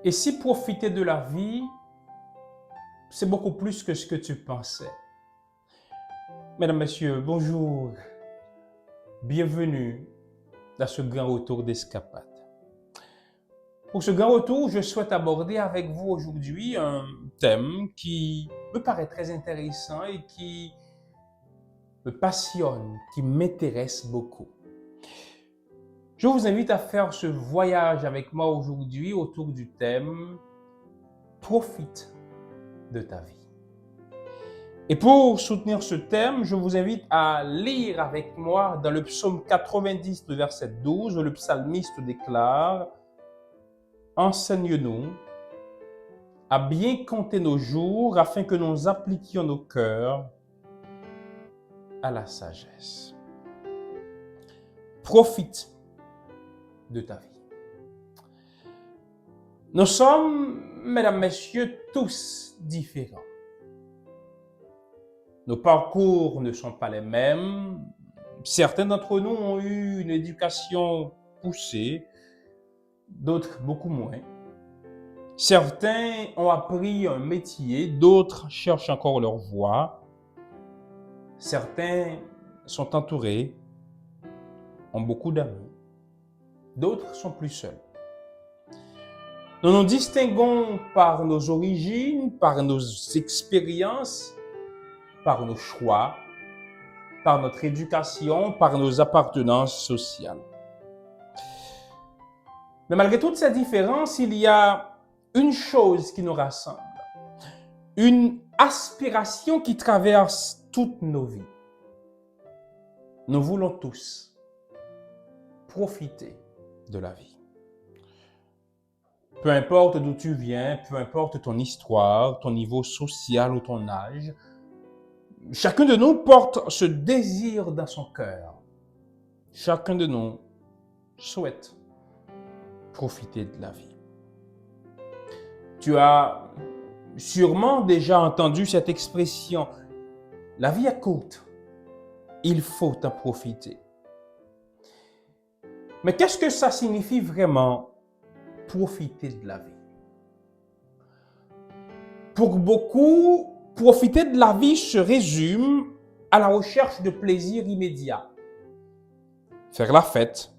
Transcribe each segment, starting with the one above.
Et si profiter de la vie, c'est beaucoup plus que ce que tu pensais. Mesdames, Messieurs, bonjour. Bienvenue dans ce grand retour d'escapade. Pour ce grand retour, je souhaite aborder avec vous aujourd'hui un thème qui me paraît très intéressant et qui me passionne, qui m'intéresse beaucoup. Je vous invite à faire ce voyage avec moi aujourd'hui autour du thème « Profite de ta vie ». Et pour soutenir ce thème, je vous invite à lire avec moi dans le psaume 90, le verset 12, où le psalmiste déclare « Enseigne-nous à bien compter nos jours afin que nous appliquions nos cœurs à la sagesse. » Profite de ta vie. Nous sommes, mesdames, messieurs, tous différents. Nos parcours ne sont pas les mêmes. Certains d'entre nous ont eu une éducation poussée, d'autres beaucoup moins. Certains ont appris un métier, d'autres cherchent encore leur voie. Certains sont entourés, ont beaucoup d'amis. D'autres sont plus seuls. Nous nous distinguons par nos origines, par nos expériences, par nos choix, par notre éducation, par nos appartenances sociales. Mais malgré toutes ces différences, il y a une chose qui nous rassemble, une aspiration qui traverse toutes nos vies. Nous voulons tous profiter de la vie. Peu importe d'où tu viens, peu importe ton histoire, ton niveau social ou ton âge, chacun de nous porte ce désir dans son cœur. Chacun de nous souhaite profiter de la vie. Tu as sûrement déjà entendu cette expression, la vie est courte, il faut en profiter. Mais qu'est-ce que ça signifie vraiment, profiter de la vie? Pour beaucoup, profiter de la vie se résume à la recherche de plaisir immédiat. Faire la fête,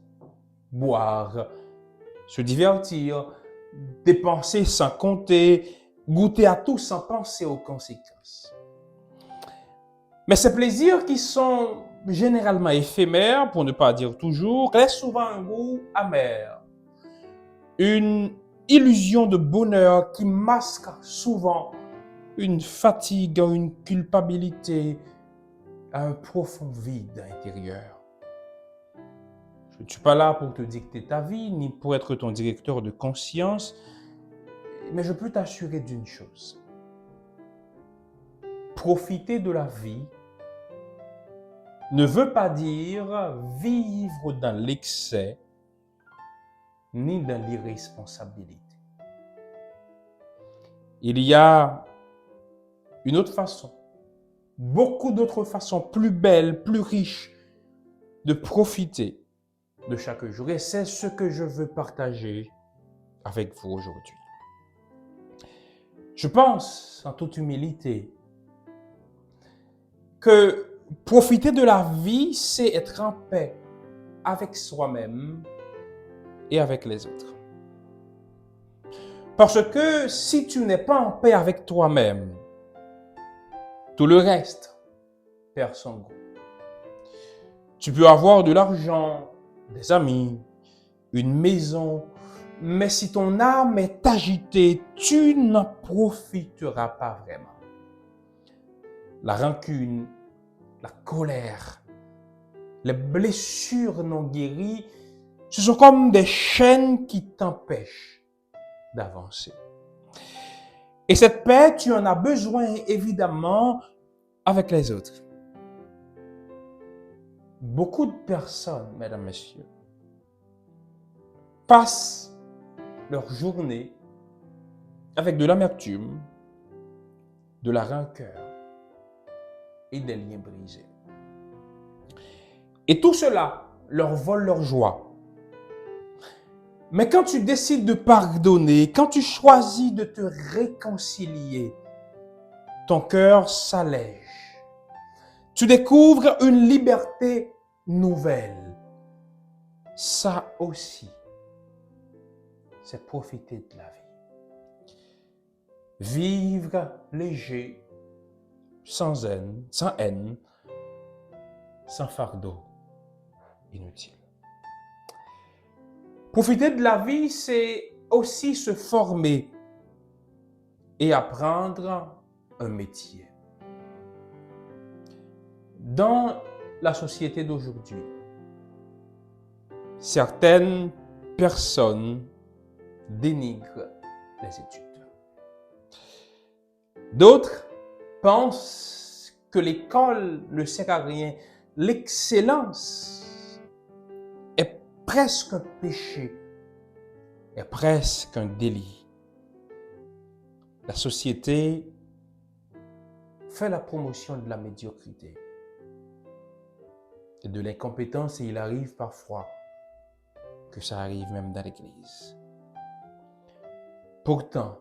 boire, se divertir, dépenser sans compter, goûter à tout sans penser aux conséquences. Mais ces plaisirs qui sont généralement éphémères, pour ne pas dire toujours, laissent souvent un goût amer. Une illusion de bonheur qui masque souvent une fatigue, une culpabilité, un profond vide intérieur. Je ne suis pas là pour te dicter ta vie, ni pour être ton directeur de conscience, mais je peux t'assurer d'une chose. Profiter de la vie ne veut pas dire vivre dans l'excès, ni dans l'irresponsabilité. Il y a une autre façon, beaucoup d'autres façons plus belles, plus riches de profiter de chaque jour. Et c'est ce que je veux partager avec vous aujourd'hui. Je pense, en toute humilité, que profiter de la vie, c'est être en paix avec soi-même et avec les autres. Parce que si tu n'es pas en paix avec toi-même, tout le reste perd son goût. Tu peux avoir de l'argent, des amis, une maison, mais si ton âme est agitée, tu n'en profiteras pas vraiment. La rancune, la colère, les blessures non guéries, ce sont comme des chaînes qui t'empêchent d'avancer. Et cette paix, tu en as besoin évidemment avec les autres. Beaucoup de personnes, mesdames, messieurs, passent leur journée avec de l'amertume, de la rancœur et des liens brisés. Et tout cela leur vole leur joie. Mais quand tu décides de pardonner, quand tu choisis de te réconcilier, ton cœur s'allège. Tu découvres une liberté nouvelle. Ça aussi, c'est profiter de la vie. Vivre léger, sans haine, sans fardeau inutile. Profiter de la vie, c'est aussi se former et apprendre un métier. Dans la société d'aujourd'hui, certaines personnes dénigrent les études. D'autres pensent que l'école ne sert à rien. L'excellence est presque un péché, est presque un délit. La société fait la promotion de la médiocrité et de l'incompétence, et il arrive parfois que ça arrive même dans l'Église. Pourtant,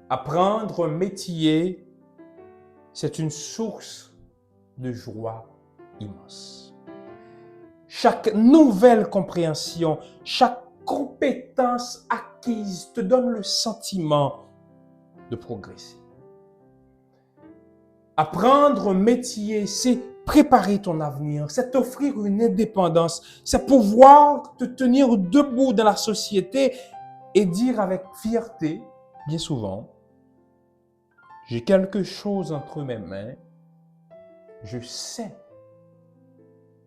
apprendre un métier, c'est une source de joie immense. Chaque nouvelle compréhension, chaque compétence acquise te donne le sentiment de progresser. Apprendre un métier, c'est préparer ton avenir, c'est t'offrir une indépendance, c'est pouvoir te tenir debout dans la société et dire avec fierté, bien souvent, j'ai quelque chose entre mes mains, je sais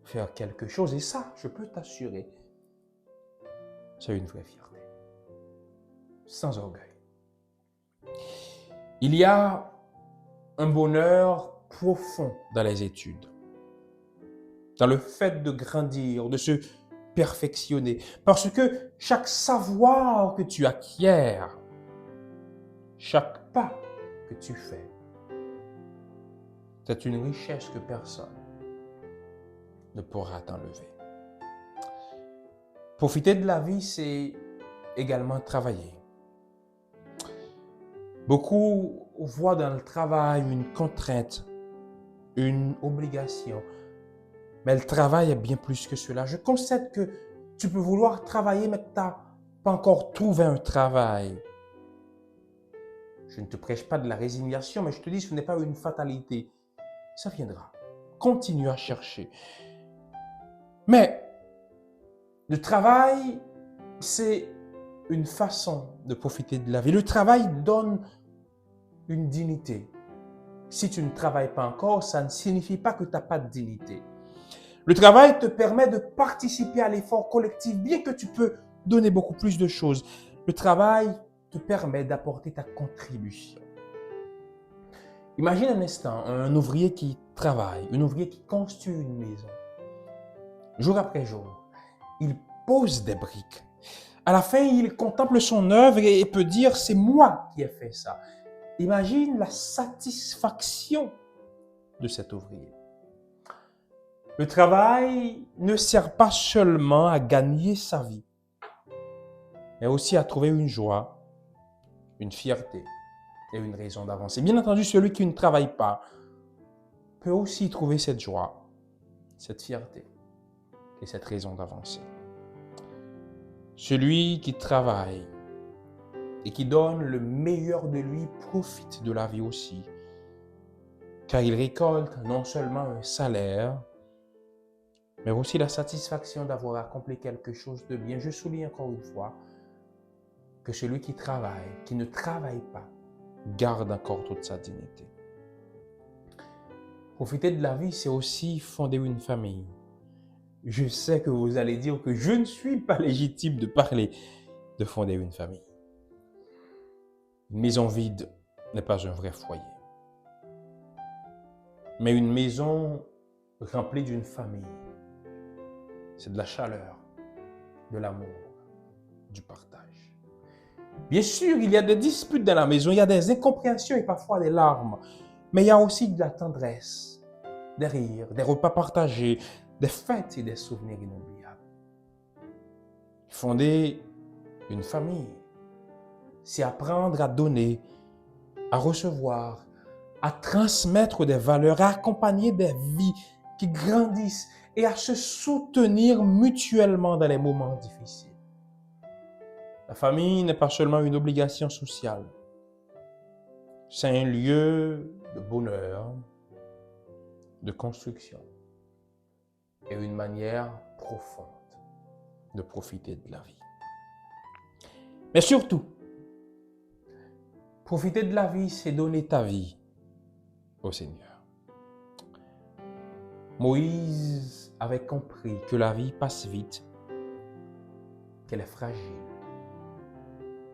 faire quelque chose, et ça, je peux t'assurer, c'est une vraie fierté, sans orgueil. Il y a un bonheur profond dans les études, dans le fait de grandir, de se perfectionner, parce que chaque savoir que tu acquiers, chaque pas que tu fais, c'est une richesse que personne ne pourra t'enlever. Profiter de la vie, c'est également travailler. Beaucoup voient dans le travail une contrainte, une obligation. Mais le travail est bien plus que cela. Je concède que tu peux vouloir travailler, mais que tu n'as pas encore trouvé un travail. Je ne te prêche pas de la résignation, mais je te dis que ce n'est pas une fatalité. Ça viendra. Continue à chercher. Mais le travail, c'est une façon de profiter de la vie. Le travail donne une dignité. Si tu ne travailles pas encore, ça ne signifie pas que tu n'as pas de dignité. Le travail te permet de participer à l'effort collectif, bien que tu peux donner beaucoup plus de choses. Le travail te permet d'apporter ta contribution. Imagine un instant un ouvrier qui travaille, un ouvrier qui construit une maison. Jour après jour, il pose des briques. À la fin, il contemple son œuvre et peut dire « c'est moi qui ai fait ça ». Imagine la satisfaction de cet ouvrier. Le travail ne sert pas seulement à gagner sa vie, mais aussi à trouver une joie, une fierté et une raison d'avancer. Bien entendu, celui qui ne travaille pas peut aussi trouver cette joie, cette fierté et cette raison d'avancer. Celui qui travaille et qui donne le meilleur de lui profite de la vie aussi, car il récolte non seulement un salaire, mais aussi la satisfaction d'avoir accompli quelque chose de bien. Je souligne encore une fois que celui qui travaille, qui ne travaille pas, garde encore toute sa dignité. Profiter de la vie, c'est aussi fonder une famille. Je sais que vous allez dire que je ne suis pas légitime de parler de fonder une famille. Une maison vide n'est pas un vrai foyer. Mais une maison remplie d'une famille, c'est de la chaleur, de l'amour, du partage. Bien sûr, il y a des disputes dans la maison, il y a des incompréhensions et parfois des larmes, mais il y a aussi de la tendresse, des rires, des repas partagés, des fêtes et des souvenirs inoubliables. Fonder une famille, c'est apprendre à donner, à recevoir, à transmettre des valeurs, à accompagner des vies qui grandissent et à se soutenir mutuellement dans les moments difficiles. La famille n'est pas seulement une obligation sociale, c'est un lieu de bonheur, de construction et une manière profonde de profiter de la vie. Mais surtout, profiter de la vie, c'est donner ta vie au Seigneur. Moïse avait compris que la vie passe vite, qu'elle est fragile.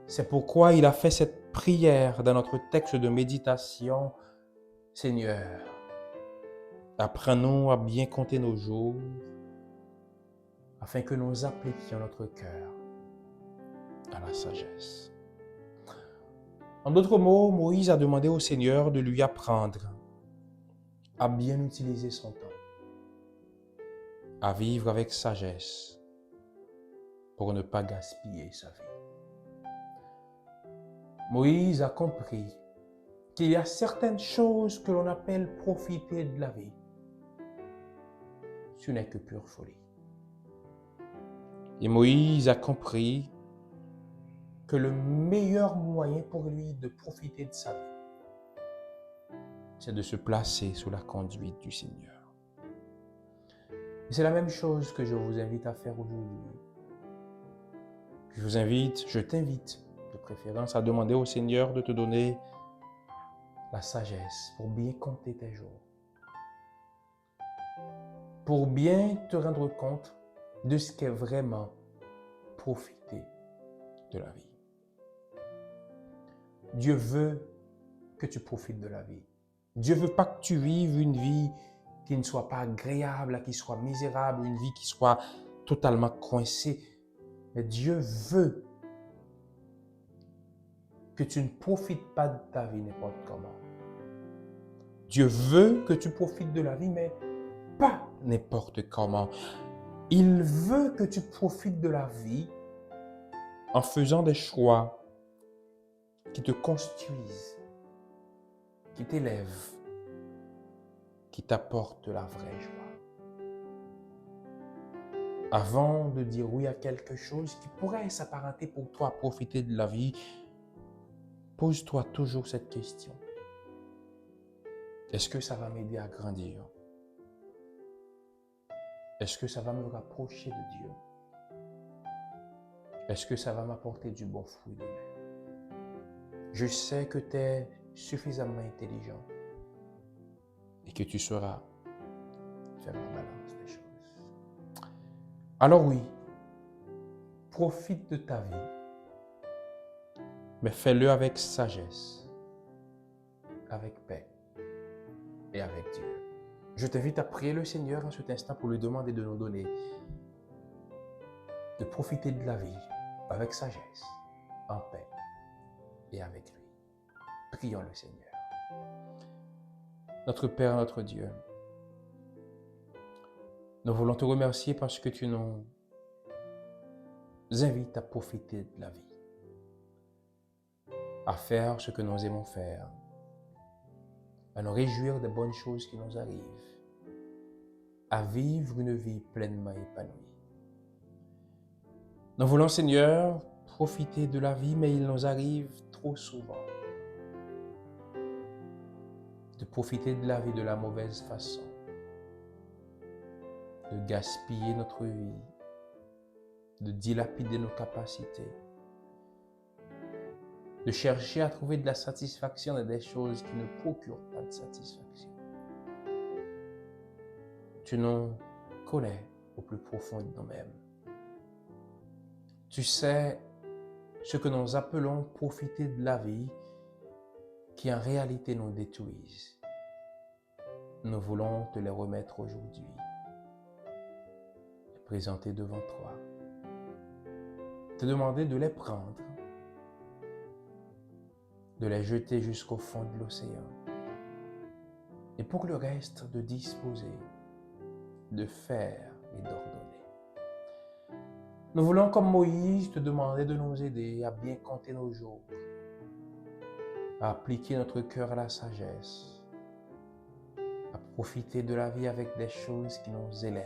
C'est pourquoi il a fait cette prière dans notre texte de méditation. Seigneur, apprends-nous à bien compter nos jours, afin que nous appliquions notre cœur à la sagesse. En d'autres mots, Moïse a demandé au Seigneur de lui apprendre à bien utiliser son temps, à vivre avec sagesse pour ne pas gaspiller sa vie. Moïse a compris qu'il y a certaines choses que l'on appelle profiter de la vie. Ce n'est que pure folie. Et Moïse a compris que le meilleur moyen pour lui de profiter de sa vie, c'est de se placer sous la conduite du Seigneur. Et c'est la même chose que je vous invite à faire aujourd'hui. Je t'invite de préférence à demander au Seigneur de te donner la sagesse pour bien compter tes jours, pour bien te rendre compte de ce qu'est vraiment profiter de la vie. Dieu veut que tu profites de la vie. Dieu ne veut pas que tu vives une vie qui ne soit pas agréable, qui soit misérable, une vie qui soit totalement coincée. Mais Dieu veut que tu ne profites pas de ta vie n'importe comment. Dieu veut que tu profites de la vie, mais pas n'importe comment. Il veut que tu profites de la vie en faisant des choix qui te construisent, qui t'élèvent, qui t'apportent la vraie joie. Avant de dire oui à quelque chose qui pourrait s'apparenter pour toi à profiter de la vie, pose-toi toujours cette question. Est-ce que ça va m'aider à grandir? Est-ce que ça va me rapprocher de Dieu? Est-ce que ça va m'apporter du bon fruit demain? Je sais que tu es suffisamment intelligent et que tu sauras faire la balance des choses. Alors oui, profite de ta vie, mais fais-le avec sagesse, avec paix et avec Dieu. Je t'invite à prier le Seigneur en cet instant pour lui demander de nous donner, de profiter de la vie avec sagesse, en paix et avec lui. Prions le Seigneur. Notre Père, notre Dieu, nous voulons te remercier parce que tu nous invites à profiter de la vie, à faire ce que nous aimons faire, à nous réjouir des bonnes choses qui nous arrivent, à vivre une vie pleinement épanouie. Nous voulons, Seigneur, profiter de la vie, mais il nous arrive trop souvent de profiter de la vie de la mauvaise façon, de gaspiller notre vie, de dilapider nos capacités, de chercher à trouver de la satisfaction dans des choses qui ne procurent pas de satisfaction. Tu nous connais au plus profond de nous-mêmes. Tu sais ce que nous appelons profiter de la vie qui en réalité nous détruisent. Nous voulons te les remettre aujourd'hui, les présenter devant toi, te demander de les prendre, de les jeter jusqu'au fond de l'océan, et pour le reste de disposer, de faire et d'ordonner. Nous voulons, comme Moïse, te demander de nous aider à bien compter nos jours, à appliquer notre cœur à la sagesse, à profiter de la vie avec des choses qui nous élèvent,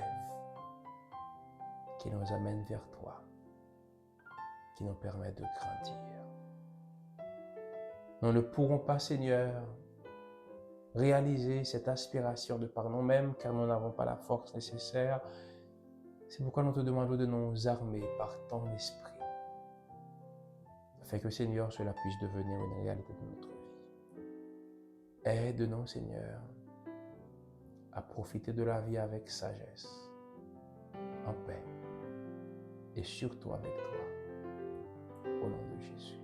qui nous amènent vers toi, qui nous permettent de grandir. Nous ne pourrons pas, Seigneur, réaliser cette aspiration de par nous-mêmes car nous n'avons pas la force nécessaire. C'est pourquoi nous te demandons de nous armer par ton esprit, afin que, Seigneur, cela puisse devenir une réalité de notre vie. Aide-nous, Seigneur, à profiter de la vie avec sagesse, en paix, et surtout avec toi, au nom de Jésus.